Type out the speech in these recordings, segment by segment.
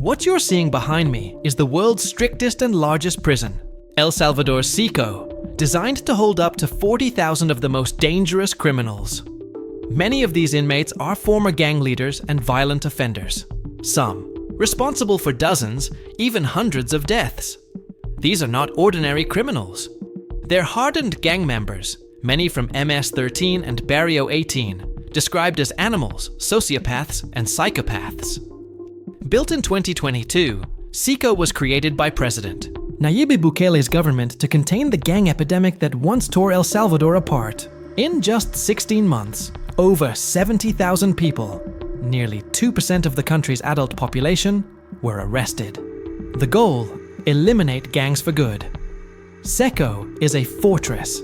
What you're seeing behind me is the world's strictest and largest prison, El Salvador's CECO, designed to hold up to 40,000 of the most dangerous criminals. Many of these inmates are former gang leaders and violent offenders, some responsible for dozens, even hundreds of deaths. These are not ordinary criminals. They're hardened gang members, many from MS-13 and Barrio 18, described as animals, sociopaths, and psychopaths. Built in 2022, CECO was created by President Nayib Bukele's government to contain the gang epidemic that once tore El Salvador apart. In just 16 months, over 70,000 people, nearly 2% of the country's adult population, were arrested. The goal: eliminate gangs for good. CECO is a fortress.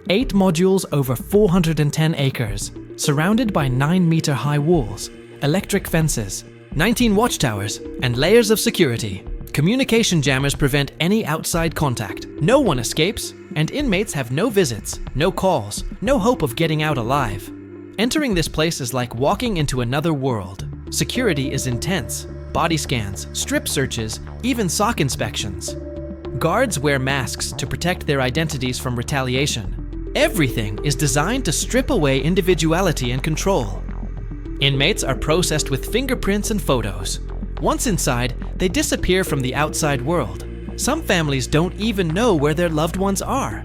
8 modules over 410 acres, surrounded by 9-meter-high walls, electric fences, 19 watchtowers, and layers of security. Communication jammers prevent any outside contact. No one escapes, and inmates have no visits, no calls, no hope of getting out alive. Entering this place is like walking into another world. Security is intense. Body scans, strip searches, even sock inspections. Guards wear masks to protect their identities from retaliation. Everything is designed to strip away individuality and control. Inmates are processed with fingerprints and photos. Once inside, they disappear from the outside world. Some families don't even know where their loved ones are.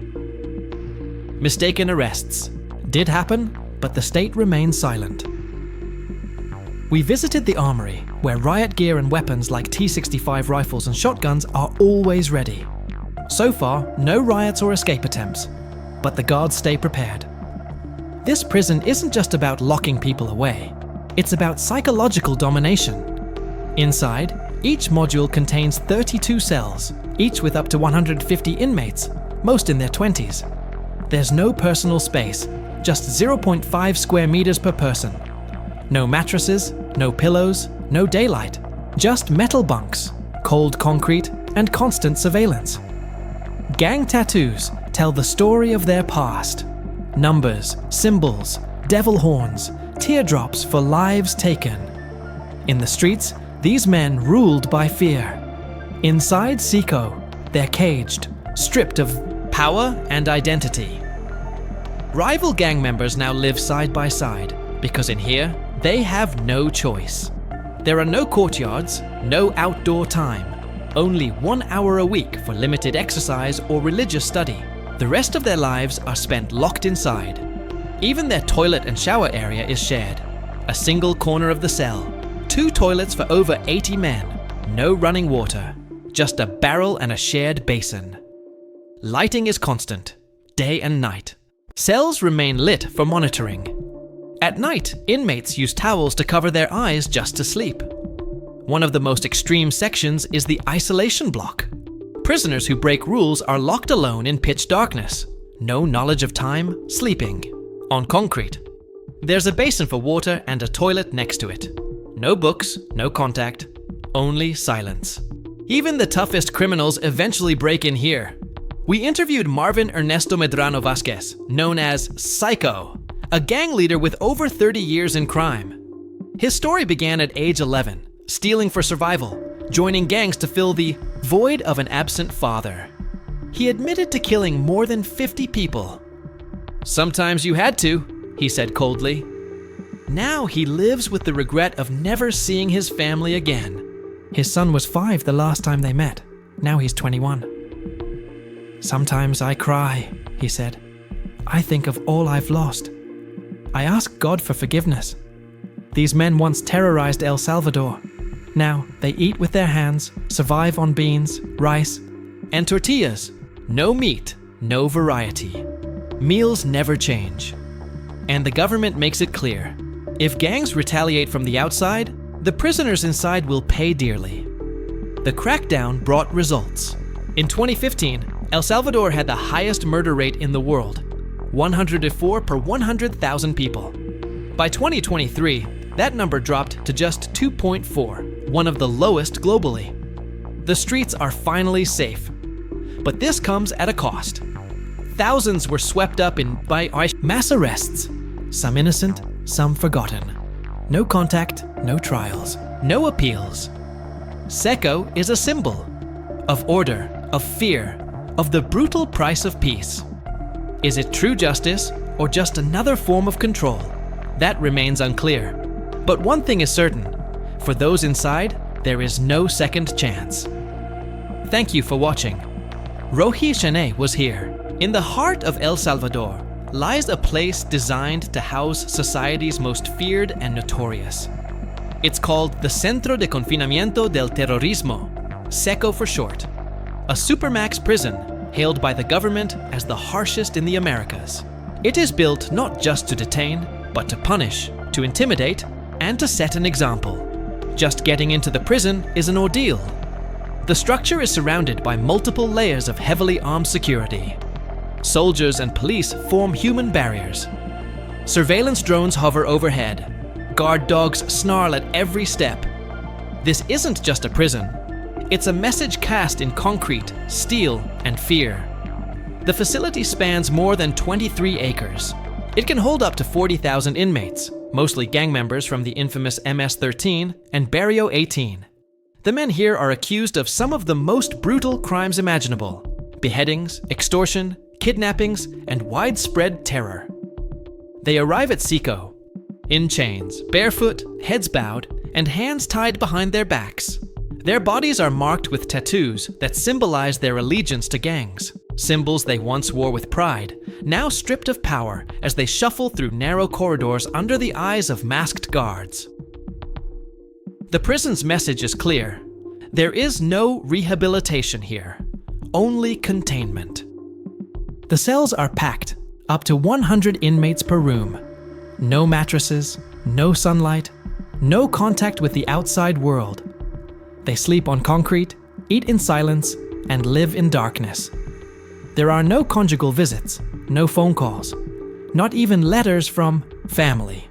Mistaken arrests did happen, but the state remains silent. We visited the armory, where riot gear and weapons like T-65 rifles and shotguns are always ready. So far, no riots or escape attempts, but the guards stay prepared. This prison isn't just about locking people away. It's about psychological domination. Inside, each module contains 32 cells, each with up to 150 inmates, most in their 20s. There's no personal space, just 0.5 square meters per person. No mattresses, no pillows, no daylight, just metal bunks, cold concrete, and constant surveillance. Gang tattoos tell the story of their past. Numbers, symbols, devil horns, teardrops for lives taken. In the streets, these men ruled by fear. Inside CECO, they're caged, stripped of power and identity. Rival gang members now live side by side, because in here, they have no choice. There are no courtyards, no outdoor time, only 1 hour a week for limited exercise or religious study. The rest of their lives are spent locked inside. Even their toilet and shower area is shared. A single corner of the cell, 2 toilets for over 80 men, no running water, just a barrel and a shared basin. Lighting is constant, day and night. Cells remain lit for monitoring. At night, inmates use towels to cover their eyes just to sleep. One of the most extreme sections is the isolation block. Prisoners who break rules are locked alone in pitch darkness. No knowledge of time, sleeping. On concrete. There's a basin for water and a toilet next to it. No books, no contact, only silence. Even the toughest criminals eventually break in here. We interviewed Marvin Ernesto Medrano Vasquez, known as Psycho, a gang leader with over 30 years in crime. His story began at age 11, stealing for survival, joining gangs to fill the void of an absent father. He admitted to killing more than 50 people. "Sometimes you had to," he said coldly. Now he lives with the regret of never seeing his family again. His son was 5 the last time they met. Now he's 21. "Sometimes I cry," he said. "I think of all I've lost. I ask God for forgiveness. These men once terrorized El Salvador. Now they eat with their hands, survive on beans, rice, and tortillas. No meat, no variety. Meals never change. And the government makes it clear. If gangs retaliate from the outside, the prisoners inside will pay dearly." The crackdown brought results. In 2015, El Salvador had the highest murder rate in the world, 104 per 100,000 people. By 2023, that number dropped to just 2.4, one of the lowest globally. The streets are finally safe. But this comes at a cost. Thousands were swept up by mass arrests, some innocent, some forgotten. No contact, no trials, no appeals. CECO is a symbol of order, of fear, of the brutal price of peace. Is it true justice or just another form of control? That remains unclear. But one thing is certain, for those inside, there is no second chance. Thank you for watching. Rohi Shanae was here. In the heart of El Salvador lies a place designed to house society's most feared and notorious. It's called the Centro de Confinamiento del Terrorismo, CECO for short, a supermax prison hailed by the government as the harshest in the Americas. It is built not just to detain, but to punish, to intimidate, and to set an example. Just getting into the prison is an ordeal. The structure is surrounded by multiple layers of heavily armed security. Soldiers and police form human barriers. Surveillance drones hover overhead. Guard dogs snarl at every step. This isn't just a prison. It's a message cast in concrete, steel, and fear. The facility spans more than 23 acres. It can hold up to 40,000 inmates, mostly gang members from the infamous MS-13 and Barrio 18. The men here are accused of some of the most brutal crimes imaginable: beheadings, extortion, kidnappings, and widespread terror. They arrive at CECO, in chains, barefoot, heads bowed, and hands tied behind their backs. Their bodies are marked with tattoos that symbolize their allegiance to gangs, symbols they once wore with pride, now stripped of power as they shuffle through narrow corridors under the eyes of masked guards. The prison's message is clear. There is no rehabilitation here, only containment. The cells are packed, up to 100 inmates per room. No mattresses, no sunlight, no contact with the outside world. They sleep on concrete, eat in silence, and live in darkness. There are no conjugal visits, no phone calls, not even letters from family.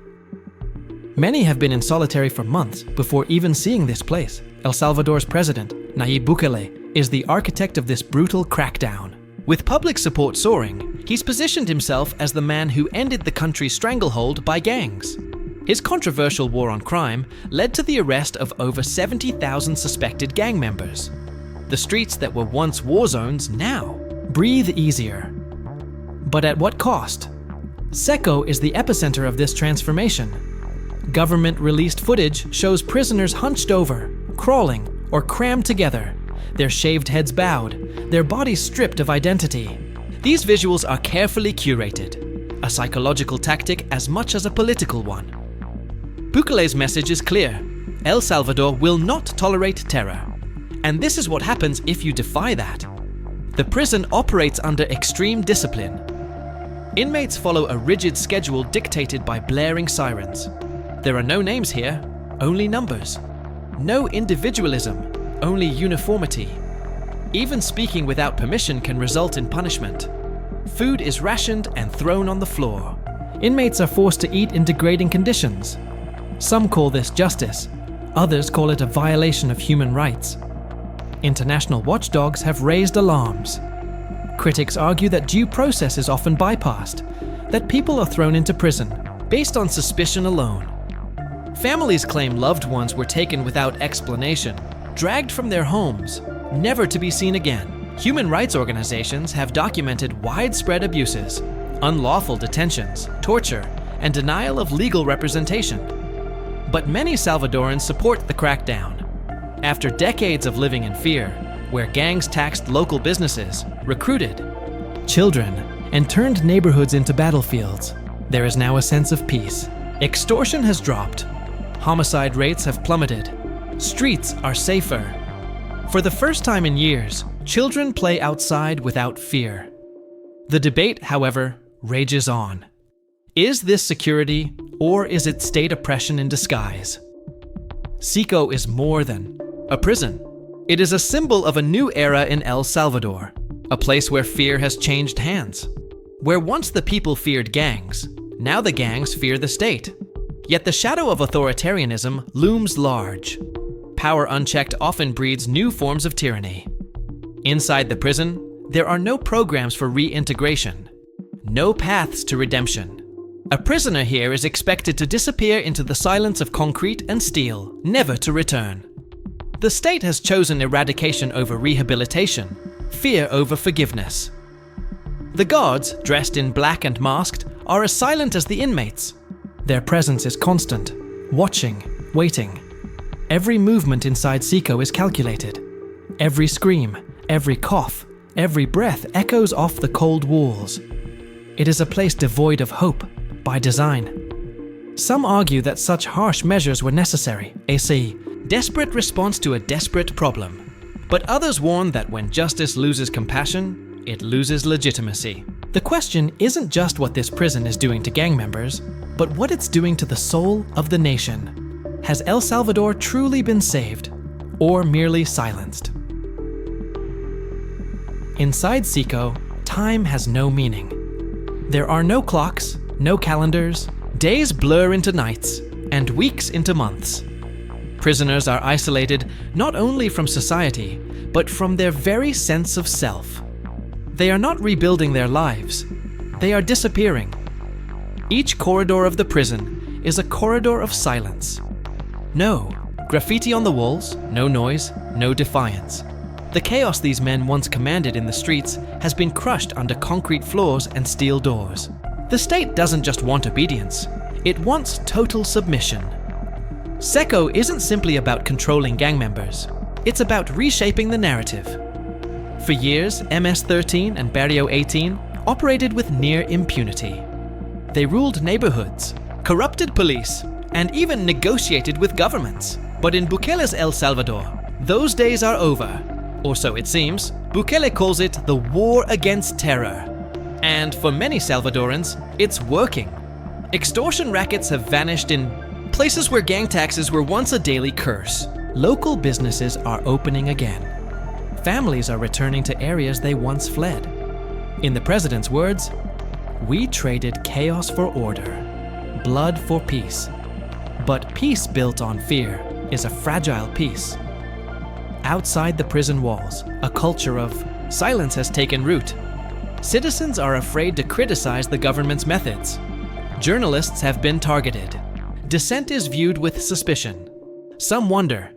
Many have been in solitary for months before even seeing this place. El Salvador's president, Nayib Bukele, is the architect of this brutal crackdown. With public support soaring, he's positioned himself as the man who ended the country's stranglehold by gangs. His controversial war on crime led to the arrest of over 70,000 suspected gang members. The streets that were once war zones now breathe easier. But at what cost? CECO is the epicenter of this transformation. Government-released footage shows prisoners hunched over, crawling, or crammed together, their shaved heads bowed, their bodies stripped of identity. These visuals are carefully curated, a psychological tactic as much as a political one. Bukele's message is clear: El Salvador will not tolerate terror. And this is what happens if you defy that. The prison operates under extreme discipline. Inmates follow a rigid schedule dictated by blaring sirens. There are no names here, only numbers. No individualism, only uniformity. Even speaking without permission can result in punishment. Food is rationed and thrown on the floor. Inmates are forced to eat in degrading conditions. Some call this justice, others call it a violation of human rights. International watchdogs have raised alarms. Critics argue that due process is often bypassed, that people are thrown into prison based on suspicion alone. Families claim loved ones were taken without explanation, dragged from their homes, never to be seen again. Human rights organizations have documented widespread abuses, unlawful detentions, torture, and denial of legal representation. But many Salvadorans support the crackdown. After decades of living in fear, where gangs taxed local businesses, recruited children, and turned neighborhoods into battlefields, there is now a sense of peace. Extortion has dropped. Homicide rates have plummeted. Streets are safer. For the first time in years, children play outside without fear. The debate, however, rages on. Is this security, or is it state oppression in disguise? CECO is more than a prison. It is a symbol of a new era in El Salvador, a place where fear has changed hands. Where once the people feared gangs, now the gangs fear the state. Yet the shadow of authoritarianism looms large. Power unchecked often breeds new forms of tyranny. Inside the prison, there are no programs for reintegration, no paths to redemption. A prisoner here is expected to disappear into the silence of concrete and steel, never to return. The state has chosen eradication over rehabilitation, fear over forgiveness. The guards, dressed in black and masked, are as silent as the inmates. Their presence is constant, watching, waiting. Every movement inside CECO is calculated. Every scream, every cough, every breath echoes off the cold walls. It is a place devoid of hope, by design. Some argue that such harsh measures were necessary, a desperate response to a desperate problem. But others warn that when justice loses compassion, it loses legitimacy. The question isn't just what this prison is doing to gang members, but what it's doing to the soul of the nation. Has El Salvador truly been saved, or merely silenced? Inside CECO, time has no meaning. There are no clocks, no calendars, days blur into nights, and weeks into months. Prisoners are isolated not only from society, but from their very sense of self. They are not rebuilding their lives, they are disappearing. Each corridor of the prison is a corridor of silence. No graffiti on the walls, no noise, no defiance. The chaos these men once commanded in the streets has been crushed under concrete floors and steel doors. The state doesn't just want obedience, it wants total submission. CECO isn't simply about controlling gang members, it's about reshaping the narrative. For years, MS-13 and Barrio 18 operated with near impunity. They ruled neighborhoods, corrupted police, and even negotiated with governments. But in Bukele's El Salvador, those days are over. Or so it seems. Bukele calls it the war against terror. And for many Salvadorans, it's working. Extortion rackets have vanished in places where gang taxes were once a daily curse. Local businesses are opening again. Families are returning to areas they once fled. In the president's words, "We traded chaos for order, blood for peace. But peace built on fear is a fragile peace." Outside the prison walls, a culture of silence has taken root. Citizens are afraid to criticize the government's methods. Journalists have been targeted. Dissent is viewed with suspicion. Some wonder,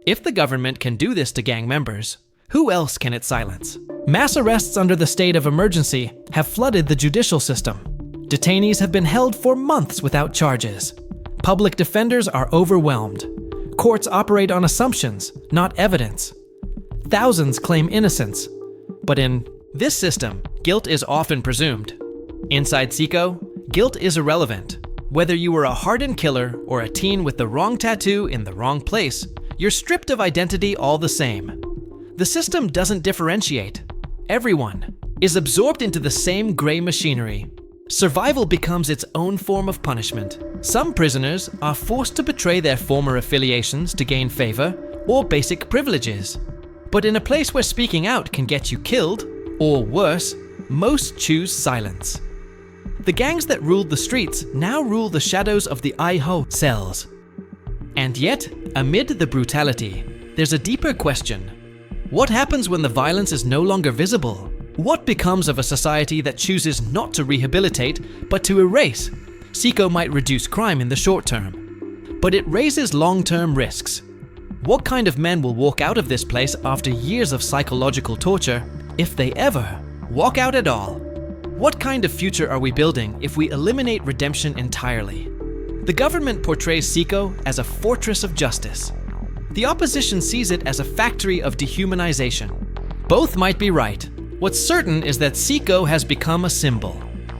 if the government can do this to gang members, who else can it silence? Mass arrests under the state of emergency have flooded the judicial system. Detainees have been held for months without charges. Public defenders are overwhelmed. Courts operate on assumptions, not evidence. Thousands claim innocence. But in this system, guilt is often presumed. Inside CECO, guilt is irrelevant. Whether you were a hardened killer or a teen with the wrong tattoo in the wrong place, you're stripped of identity all the same. The system doesn't differentiate. Everyone is absorbed into the same gray machinery. Survival becomes its own form of punishment. Some prisoners are forced to betray their former affiliations to gain favor or basic privileges. But in a place where speaking out can get you killed, or worse, most choose silence. The gangs that ruled the streets now rule the shadows of the IHO cells. And yet, amid the brutality, there's a deeper question. What happens when the violence is no longer visible? What becomes of a society that chooses not to rehabilitate, but to erase? CECO might reduce crime in the short term, but it raises long-term risks. What kind of men will walk out of this place after years of psychological torture, if they ever walk out at all? What kind of future are we building if we eliminate redemption entirely? The government portrays CECO as a fortress of justice. The opposition sees it as a factory of dehumanization. Both might be right. What's certain is that CECO has become a symbol,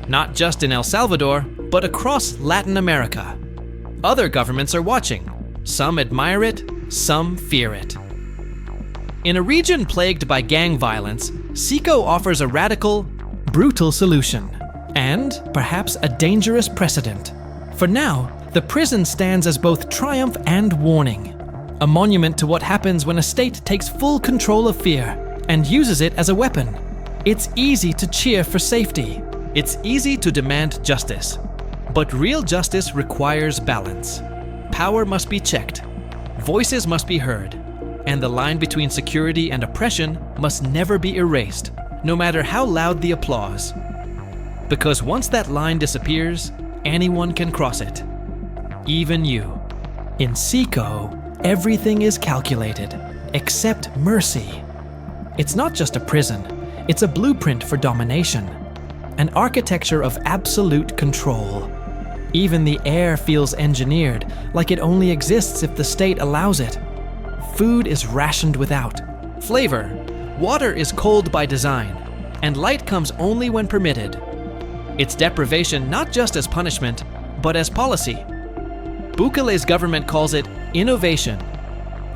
not just in El Salvador, but across Latin America. Other governments are watching. Some admire it, some fear it. In a region plagued by gang violence, CECO offers a radical, brutal solution, and perhaps a dangerous precedent. For now, the prison stands as both triumph and warning, a monument to what happens when a state takes full control of fear and uses it as a weapon. It's easy to cheer for safety. It's easy to demand justice. But real justice requires balance. Power must be checked. Voices must be heard. And the line between security and oppression must never be erased, no matter how loud the applause. Because once that line disappears, anyone can cross it. Even you. In CECO, Everything is calculated, except mercy. It's not just a prison, it's a blueprint for domination, an architecture of absolute control. Even the air feels engineered, like it only exists if the state allows it. Food is rationed without flavor. Water is cold by design, and light comes only when permitted. It's deprivation not just as punishment, but as policy. Bukele's government calls it innovation,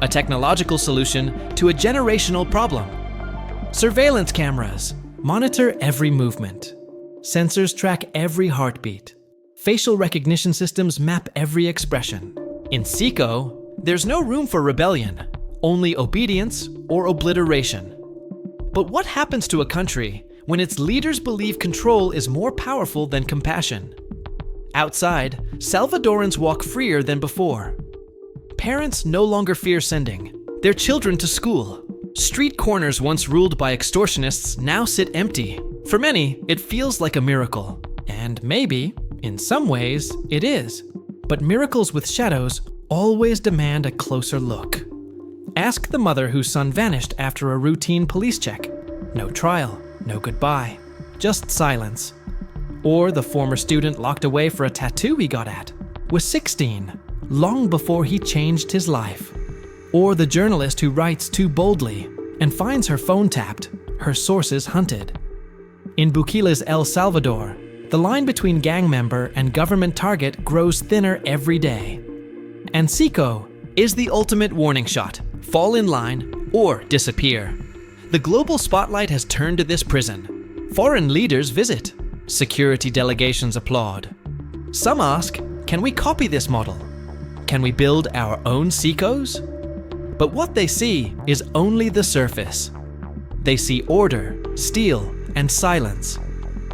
a technological solution to a generational problem. Surveillance cameras monitor every movement. Sensors track every heartbeat. Facial recognition systems map every expression. In CECO, there's no room for rebellion, only obedience or obliteration. But what happens to a country when its leaders believe control is more powerful than compassion? Outside, Salvadorans walk freer than before. Parents no longer fear sending their children to school. Street corners once ruled by extortionists now sit empty. For many, it feels like a miracle. And maybe, in some ways, it is. But miracles with shadows always demand a closer look. Ask the mother whose son vanished after a routine police check. No trial, no goodbye, just silence. Or the former student locked away for a tattoo he got at, was 16, long before he changed his life. Or the journalist who writes too boldly and finds her phone tapped, her sources hunted. In Bukele's El Salvador, the line between gang member and government target grows thinner every day. And CECO is the ultimate warning shot. Fall in line or disappear. The global spotlight has turned to this prison. Foreign leaders visit. Security delegations applaud. Some ask, can we copy this model? Can we build our own CECOs? But what they see is only the surface. They see order, steel, and silence.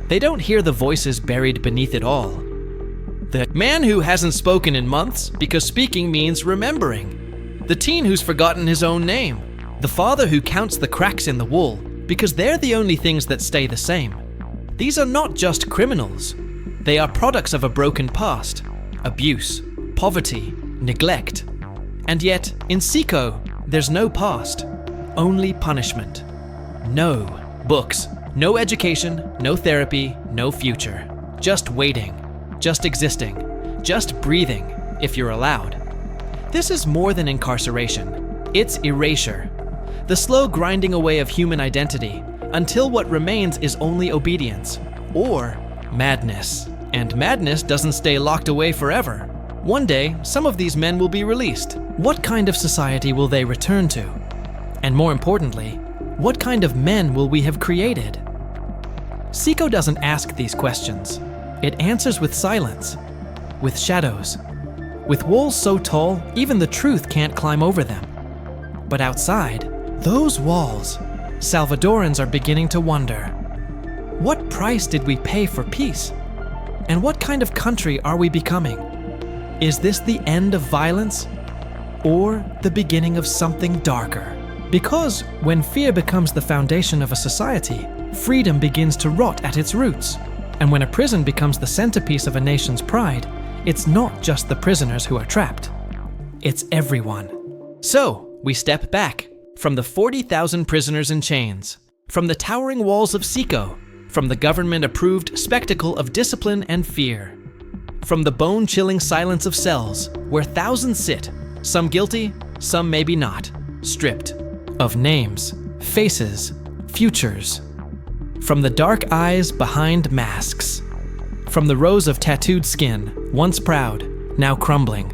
They don't hear the voices buried beneath it all. The man who hasn't spoken in months because speaking means remembering. The teen who's forgotten his own name. The father who counts the cracks in the wall because they're the only things that stay the same. These are not just criminals. They are products of a broken past, abuse, poverty, neglect. And yet, in CECO, there's no past, only punishment. No books, no education, no therapy, no future. Just waiting, just existing, just breathing, if you're allowed. This is more than incarceration. It's erasure. The slow grinding away of human identity until what remains is only obedience, or madness. And madness doesn't stay locked away forever. One day, some of these men will be released. What kind of society will they return to? And more importantly, what kind of men will we have created? CECO doesn't ask these questions. It answers with silence, with shadows, with walls so tall even the truth can't climb over them. But outside, those walls, Salvadorans are beginning to wonder, what price did we pay for peace? And what kind of country are we becoming? Is this the end of violence or the beginning of something darker? Because when fear becomes the foundation of a society, freedom begins to rot at its roots. And when a prison becomes the centerpiece of a nation's pride, it's not just the prisoners who are trapped. It's everyone. So, we step back from the 40,000 prisoners in chains, from the towering walls of CECO, from the government-approved spectacle of discipline and fear, from the bone-chilling silence of cells where thousands sit, some guilty, some maybe not, stripped of names, faces, futures, from the dark eyes behind masks, from the rows of tattooed skin, once proud, now crumbling,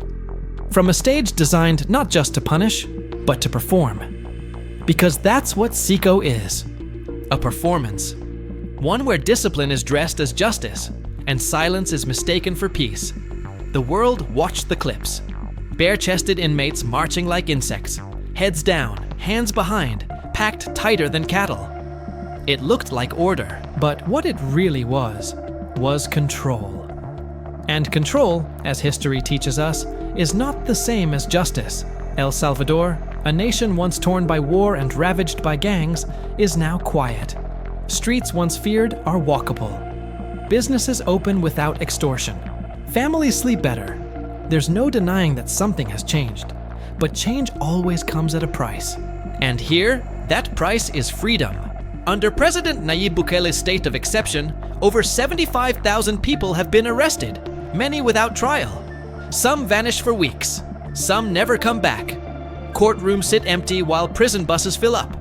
from a stage designed not just to punish, but to perform. Because that's what CECO is, a performance. One where discipline is dressed as justice, and silence is mistaken for peace. The world watched the clips. Bare-chested inmates marching like insects, heads down, hands behind, packed tighter than cattle. It looked like order, but what it really was control. And control, as history teaches us, is not the same as justice. El Salvador, a nation once torn by war and ravaged by gangs, is now quiet. Streets once feared are walkable. Businesses open without extortion. Families sleep better. There's no denying that something has changed. But change always comes at a price. And here, that price is freedom. Under President Nayib Bukele's state of exception, over 75,000 people have been arrested, many without trial. Some vanish for weeks. Some never come back. Courtrooms sit empty while prison buses fill up.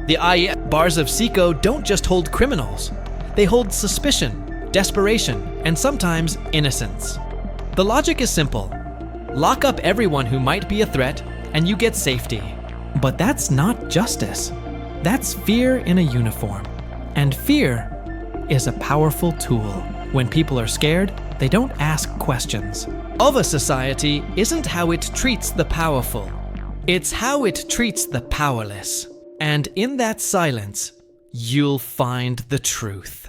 The IE bars of CECO don't just hold criminals. They hold suspicion, desperation, and sometimes innocence. The logic is simple. Lock up everyone who might be a threat, and you get safety. But that's not justice. That's fear in a uniform. And fear is a powerful tool. When people are scared, they don't ask questions. Of a society isn't how it treats the powerful. It's how it treats the powerless. And in that silence, you'll find the truth.